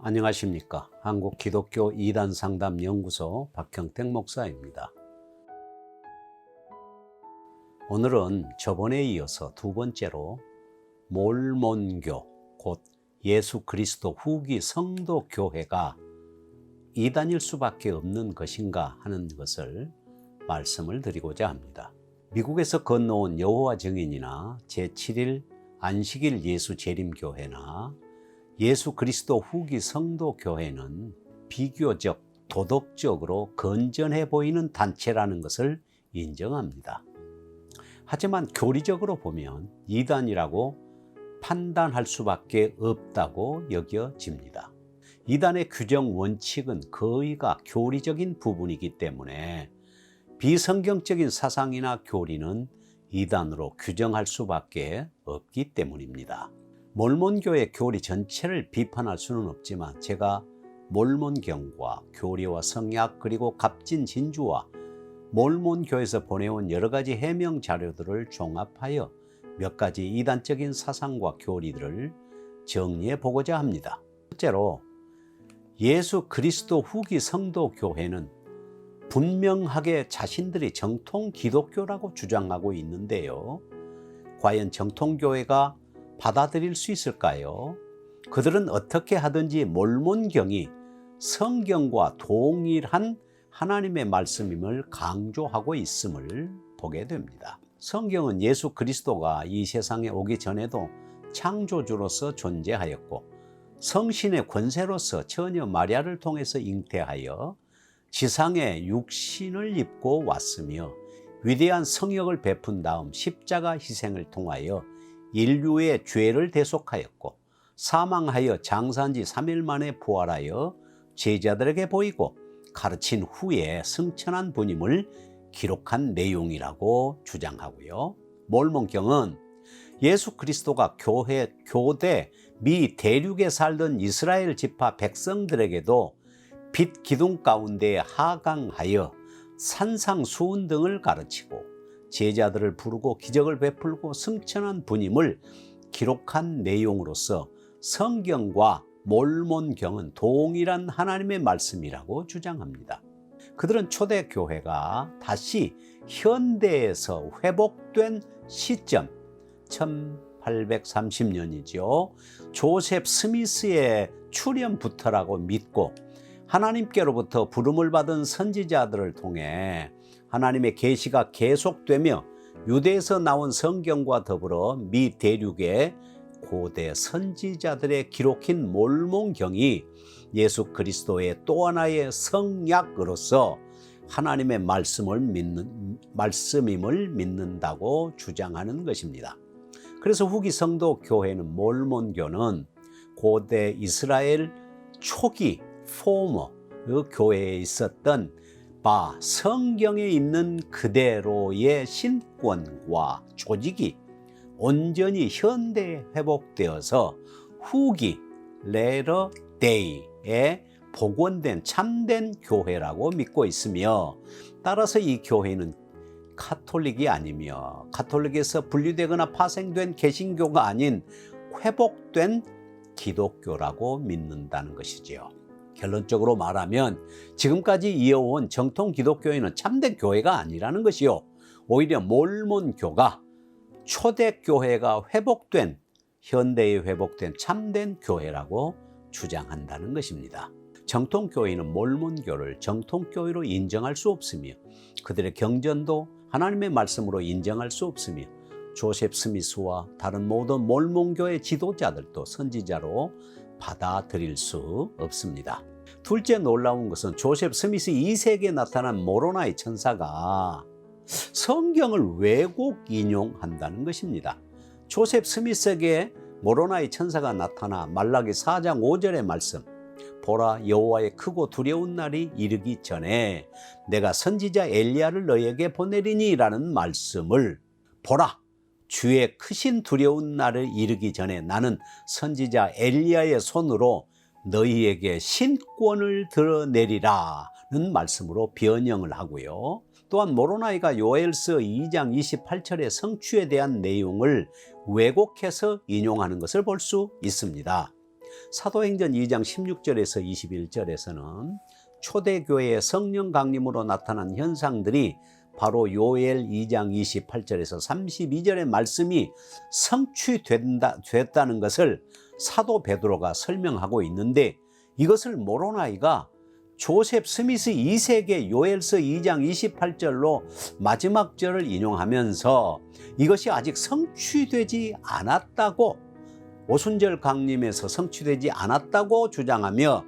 안녕하십니까. 한국기독교 이단상담연구소 박형택 목사입니다. 오늘은 저번에 이어서 두 번째로 몰몬교, 곧 예수 그리스도 후기 성도 교회가 이단일 수밖에 없는 것인가 하는 것을 말씀을 드리고자 합니다. 미국에서 건너온 여호와 증인이나 제7일 안식일 예수 재림교회나 예수 그리스도 후기 성도 교회는 비교적 도덕적으로 건전해 보이는 단체라는 것을 인정합니다. 하지만 교리적으로 보면 이단이라고 판단할 수밖에 없다고 여겨집니다. 이단의 규정 원칙은 거의가 교리적인 부분이기 때문에 비성경적인 사상이나 교리는 이단으로 규정할 수밖에 없기 때문입니다. 몰몬교의 교리 전체를 비판할 수는 없지만 제가 몰몬경과 교리와 성약 그리고 값진 진주와 몰몬교에서 보내온 여러 가지 해명 자료들을 종합하여 몇 가지 이단적인 사상과 교리들을 정리해 보고자 합니다. 첫째로 예수 그리스도 후기 성도 교회는 분명하게 자신들이 정통 기독교라고 주장하고 있는데요. 과연 정통교회가 받아들일 수 있을까요? 그들은 어떻게 하든지 몰몬경이 성경과 동일한 하나님의 말씀임을 강조하고 있음을 보게 됩니다. 성경은 예수 그리스도가 이 세상에 오기 전에도 창조주로서 존재하였고 성신의 권세로서 처녀 마리아를 통해서 잉태하여 지상에 육신을 입고 왔으며 위대한 성역을 베푼 다음 십자가 희생을 통하여 인류의 죄를 대속하였고 사망하여 장사한 지 3일 만에 부활하여 제자들에게 보이고 가르친 후에 승천한 분임을 기록한 내용이라고 주장하고요. 몰몬경은 예수 그리스도가 교대 미 대륙에 살던 이스라엘 지파 백성들에게도 빛 기둥 가운데 하강하여 산상수훈 등을 가르치고 제자들을 부르고 기적을 베풀고 승천한 분임을 기록한 내용으로서 성경과 몰몬경은 동일한 하나님의 말씀이라고 주장합니다. 그들은 초대교회가 다시 현대에서 회복된 시점 1830년이죠. 조셉 스미스의 출현부터라고 믿고 하나님께로부터 부름을 받은 선지자들을 통해 하나님의 계시가 계속되며 유대에서 나온 성경과 더불어 미 대륙의 고대 선지자들의 기록인 몰몬경이 예수 그리스도의 또 하나의 성약으로서 하나님의 말씀임을 믿는다고 주장하는 것입니다. 그래서 후기 성도 교회는 몰몬교는 고대 이스라엘 초기 포머 그 교회에 있었던 성경에 있는 그대로의 신권과 조직이 온전히 현대에 회복되어서 후기 레러 데이에 복원된 참된 교회라고 믿고 있으며 따라서 이 교회는 카톨릭이 아니며 카톨릭에서 분리되거나 파생된 개신교가 아닌 회복된 기독교라고 믿는다는 것이지요. 결론적으로 말하면 지금까지 이어온 정통 기독교회는 참된 교회가 아니라는 것이요. 오히려 몰몬교가 초대교회가 회복된 현대에 회복된 참된 교회라고 주장한다는 것입니다. 정통교회는 몰몬교를 정통교회로 인정할 수 없으며 그들의 경전도 하나님의 말씀으로 인정할 수 없으며 조셉 스미스와 다른 모든 몰몬교의 지도자들도 선지자로 받아들일 수 없습니다. 둘째 놀라운 것은 조셉 스미스 2세기에 나타난 모로나이 천사가 성경을 왜곡 인용한다는 것입니다. 조셉 스미스에게 모로나이 천사가 나타나 말라기 4장 5절의 말씀, 보라 여호와의 크고 두려운 날이 이르기 전에 내가 선지자 엘리야를 너에게 보내리니 라는 말씀을 보라 주의 크신 두려운 날을 이르기 전에 나는 선지자 엘리야의 손으로 너희에게 신권을 드러내리라는 말씀으로 변형을 하고요. 또한 모로나이가 요엘서 2장 28절의 성취에 대한 내용을 왜곡해서 인용하는 것을 볼 수 있습니다. 사도행전 2장 16절에서 21절에서는 초대교회의 성령 강림으로 나타난 현상들이 바로 요엘 2장 28절에서 32절의 말씀이 성취됐다는 것을 사도 베드로가 설명하고 있는데, 이것을 모로나이가 조셉 스미스 2세의 요엘서 2장 28절로 마지막 절을 인용하면서 이것이 아직 성취되지 않았다고, 오순절 강림에서 성취되지 않았다고 주장하며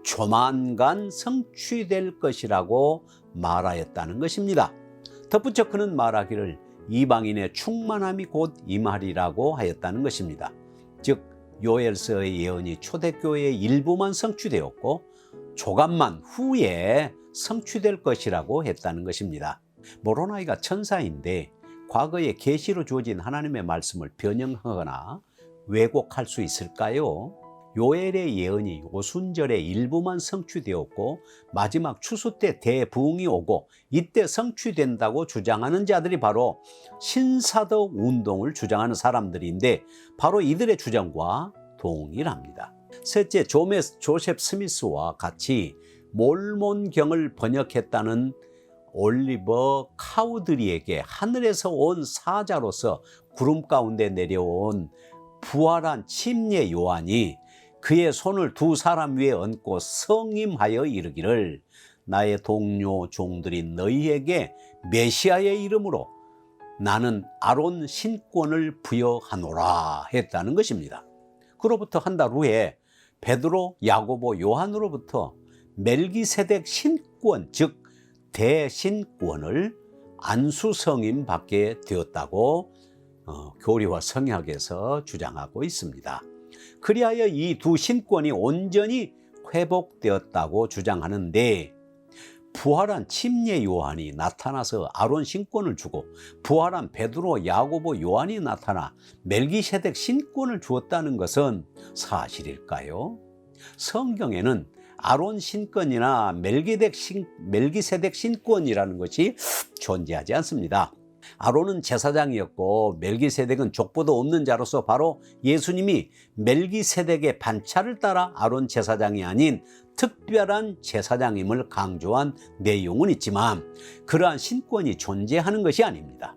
조만간 성취될 것이라고 말하였다는 것입니다. 덧붙여 그는 말하기를 이방인의 충만함이 곧 임하리라고 하였다는 것입니다. 즉 요엘서의 예언이 초대교회의 일부만 성취되었고 조금만 후에 성취될 것이라고 했다는 것입니다. 모로나이가 천사인데 과거에 계시로 주어진 하나님의 말씀을 변형하거나 왜곡할 수 있을까요? 요엘의 예언이 오순절의 일부만 성취되었고 마지막 추수 때 대부흥이 오고 이때 성취된다고 주장하는 자들이 바로 신사도 운동을 주장하는 사람들인데, 바로 이들의 주장과 동일합니다. 셋째, 조셉 스미스와 같이 몰몬경을 번역했다는 올리버 카우드리에게 하늘에서 온 사자로서 구름 가운데 내려온 부활한 침례 요한이 그의 손을 두 사람 위에 얹고 성임하여 이르기를 나의 동료 종들인 너희에게 메시아의 이름으로 나는 아론 신권을 부여하노라 했다는 것입니다. 그로부터 한 달 후에 베드로, 야고보, 요한으로부터 멜기세덱 신권, 즉 대신권을 안수성임 받게 되었다고 교리와 성약에서 주장하고 있습니다. 그리하여 이 두 신권이 온전히 회복되었다고 주장하는데, 부활한 침례 요한이 나타나서 아론 신권을 주고 부활한 베드로, 야고보, 요한이 나타나 멜기세덱 신권을 주었다는 것은 사실일까요? 성경에는 아론 신권이나 멜기세덱 신권이라는 것이 존재하지 않습니다. 아론은 제사장이었고 멜기세덱은 족보도 없는 자로서 바로 예수님이 멜기세덱의 반차를 따라 아론 제사장이 아닌 특별한 제사장임을 강조한 내용은 있지만 그러한 신권이 존재하는 것이 아닙니다.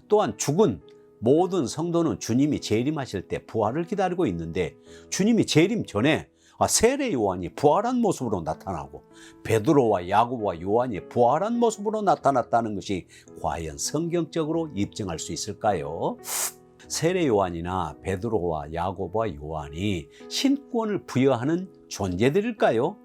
또한 죽은 모든 성도는 주님이 재림하실 때 부활을 기다리고 있는데, 주님이 재림 전에 세례 요한이 부활한 모습으로 나타나고 베드로와 야고보와 요한이 부활한 모습으로 나타났다는 것이 과연 성경적으로 입증할 수 있을까요? 세례 요한이나 베드로와 야고보와 요한이 신권을 부여하는 존재들일까요?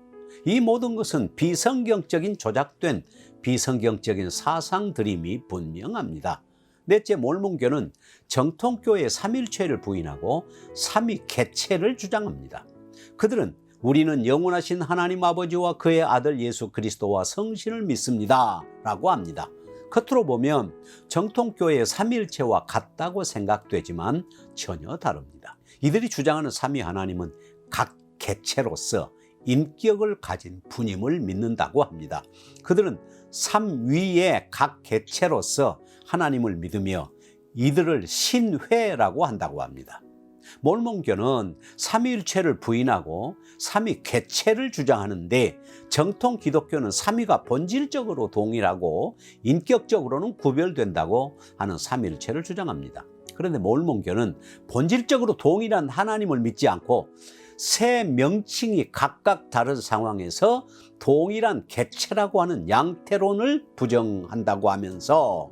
이 모든 것은 비성경적인 조작된 비성경적인 사상들임이 분명합니다. 넷째, 몰몬교는 정통교회의 삼일체를 부인하고 삼위개체를 주장합니다. 그들은 우리는 영원하신 하나님 아버지와 그의 아들 예수 그리스도와 성신을 믿습니다 라고 합니다. 겉으로 보면 정통교회의 삼위일체와 같다고 생각되지만 전혀 다릅니다. 이들이 주장하는 삼위 하나님은 각 개체로서 인격을 가진 분임을 믿는다고 합니다. 그들은 삼위의 각 개체로서 하나님을 믿으며 이들을 신회라고 한다고 합니다. 몰몬교는 삼위일체를 부인하고 삼위개체를 주장하는데, 정통 기독교는 삼위가 본질적으로 동일하고 인격적으로는 구별된다고 하는 삼위일체를 주장합니다. 그런데 몰몬교는 본질적으로 동일한 하나님을 믿지 않고 세 명칭이 각각 다른 상황에서 동일한 개체라고 하는 양태론을 부정한다고 하면서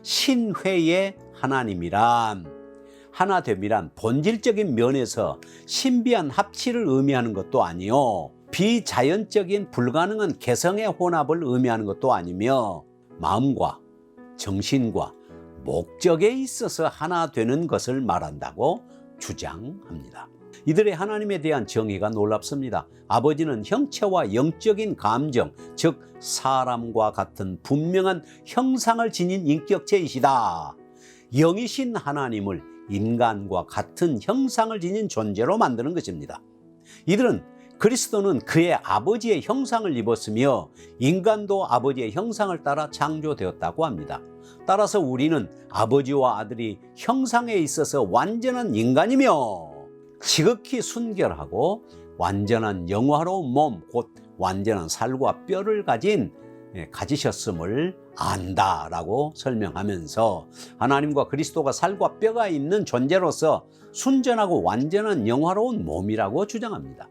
신회의 하나님이란, 하나됨이란 본질적인 면에서 신비한 합치를 의미하는 것도 아니요, 비자연적인 불가능한 개성의 혼합을 의미하는 것도 아니며 마음과 정신과 목적에 있어서 하나 되는 것을 말한다고 주장합니다. 이들의 하나님에 대한 정의가 놀랍습니다. 아버지는 형체와 영적인 감정, 즉 사람과 같은 분명한 형상을 지닌 인격체이시다. 영이신 하나님을 인간과 같은 형상을 지닌 존재로 만드는 것입니다. 이들은 그리스도는 그의 아버지의 형상을 입었으며 인간도 아버지의 형상을 따라 창조되었다고 합니다. 따라서 우리는 아버지와 아들이 형상에 있어서 완전한 인간이며 지극히 순결하고 완전한 영화로운 몸, 곧 완전한 살과 뼈를 가지셨음을 안다라고 설명하면서 하나님과 그리스도가 살과 뼈가 있는 존재로서 순전하고 완전한 영화로운 몸이라고 주장합니다.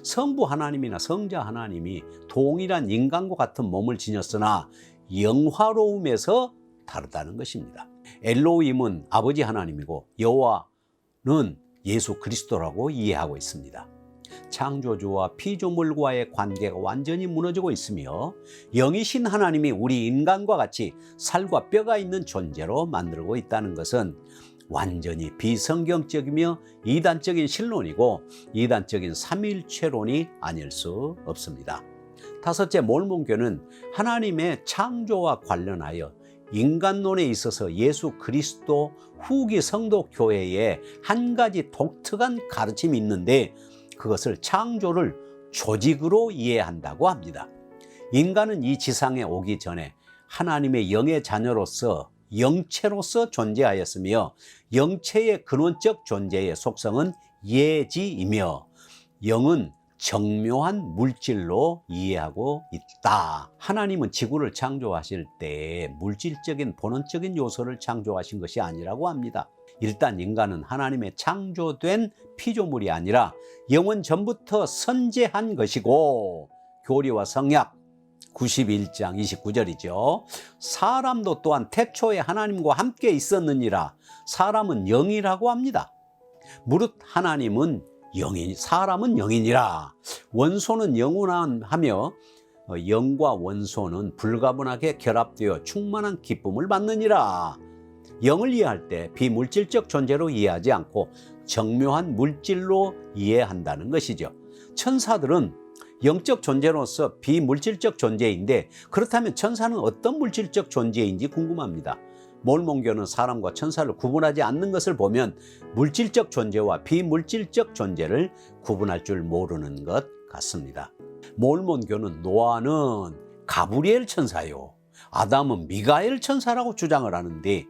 성부 하나님이나 성자 하나님이 동일한 인간과 같은 몸을 지녔으나 영화로움에서 다르다는 것입니다. 엘로힘은 아버지 하나님이고 여호와는 예수 그리스도라고 이해하고 있습니다. 창조주와 피조물과의 관계가 완전히 무너지고 있으며 영이신 하나님이 우리 인간과 같이 살과 뼈가 있는 존재로 만들고 있다는 것은 완전히 비성경적이며 이단적인 신론이고 이단적인 삼위일체론이 아닐 수 없습니다. 다섯째, 몰몬교는 하나님의 창조와 관련하여 인간론에 있어서 예수 그리스도 후기 성도 교회에 한 가지 독특한 가르침이 있는데 그것을 창조를 조직으로 이해한다고 합니다. 인간은 이 지상에 오기 전에 하나님의 영의 자녀로서 영체로서 존재하였으며 영체의 근원적 존재의 속성은 예지이며 영은 정묘한 물질로 이해하고 있다. 하나님은 지구를 창조하실 때 물질적인 본원적인 요소를 창조하신 것이 아니라고 합니다. 일단 인간은 하나님의 창조된 피조물이 아니라 영원 전부터 선재한 것이고 교리와 성약 91장 29절이죠. 사람도 또한 태초에 하나님과 함께 있었느니라. 사람은 영이라고 합니다. 무릇 하나님은 영인, 사람은 영이니라. 원소는 영원하며 영과 원소는 불가분하게 결합되어 충만한 기쁨을 받느니라. 영을 이해할 때 비물질적 존재로 이해하지 않고 정묘한 물질로 이해한다는 것이죠. 천사들은 영적 존재로서 비물질적 존재인데 그렇다면 천사는 어떤 물질적 존재인지 궁금합니다. 몰몬교는 사람과 천사를 구분하지 않는 것을 보면 물질적 존재와 비물질적 존재를 구분할 줄 모르는 것 같습니다. 몰몬교는 노아는 가브리엘 천사요, 아담은 미가엘 천사라고 주장을 하는데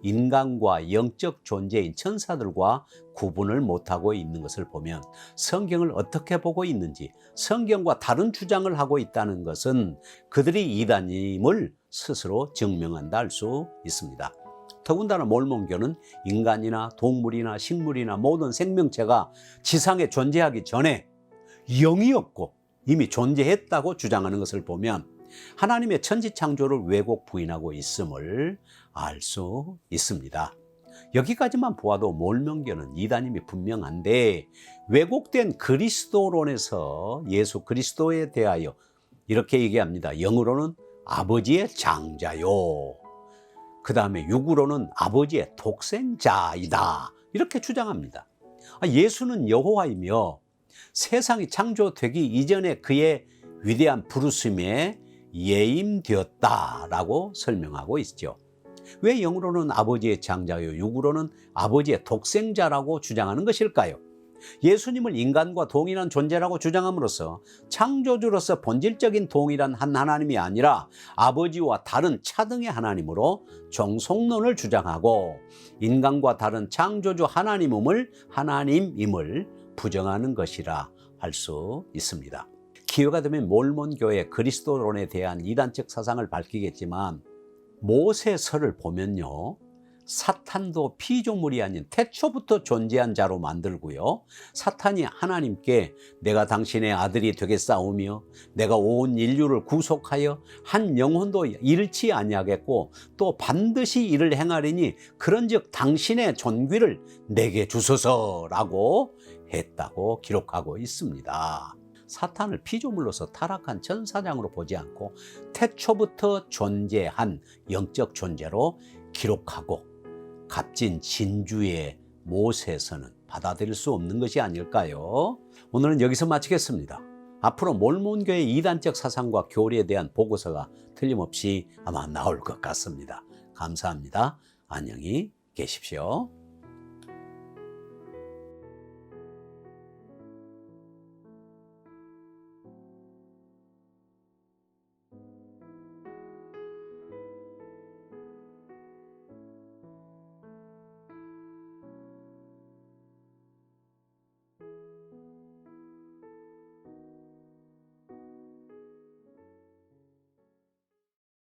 인간과 영적 존재인 천사들과 구분을 못하고 있는 것을 보면 성경을 어떻게 보고 있는지, 성경과 다른 주장을 하고 있다는 것은 그들이 이단임을 스스로 증명한다 할 수 있습니다. 더군다나 몰몬교는 인간이나 동물이나 식물이나 모든 생명체가 지상에 존재하기 전에 영이었고 이미 존재했다고 주장하는 것을 보면 하나님의 천지창조를 왜곡 부인하고 있음을 알 수 있습니다. 여기까지만 보아도 몰몬교는 이단임이 분명한데 왜곡된 그리스도론에서 예수 그리스도에 대하여 이렇게 얘기합니다. 영으로는 아버지의 장자요, 그 다음에 육으로는 아버지의 독생자이다, 이렇게 주장합니다. 예수는 여호와이며 세상이 창조되기 이전에 그의 위대한 부르심에 예임되었다라고 설명하고 있죠. 왜 영으로는 아버지의 장자요, 육으로는 아버지의 독생자라고 주장하는 것일까요? 예수님을 인간과 동일한 존재라고 주장함으로써 창조주로서 본질적인 동일한 한 하나님이 아니라 아버지와 다른 차등의 하나님으로 종속론을 주장하고 인간과 다른 창조주 하나님임을 부정하는 것이라 할 수 있습니다. 기회가 되면 몰몬교의 그리스도론에 대한 이단적 사상을 밝히겠지만 모세서를 보면요, 사탄도 피조물이 아닌 태초부터 존재한 자로 만들고요, 사탄이 하나님께 내가 당신의 아들이 되겠사오며 내가 온 인류를 구속하여 한 영혼도 잃지 아니하겠고 또 반드시 이를 행하리니 그런즉 당신의 존귀를 내게 주소서라고 했다고 기록하고 있습니다. 사탄을 피조물로서 타락한 천사장으로 보지 않고 태초부터 존재한 영적 존재로 기록하고 값진 진주의 모세서는 받아들일 수 없는 것이 아닐까요? 오늘은 여기서 마치겠습니다. 앞으로 몰몬교의 이단적 사상과 교리에 대한 보고서가 틀림없이 아마 나올 것 같습니다. 감사합니다. 안녕히 계십시오.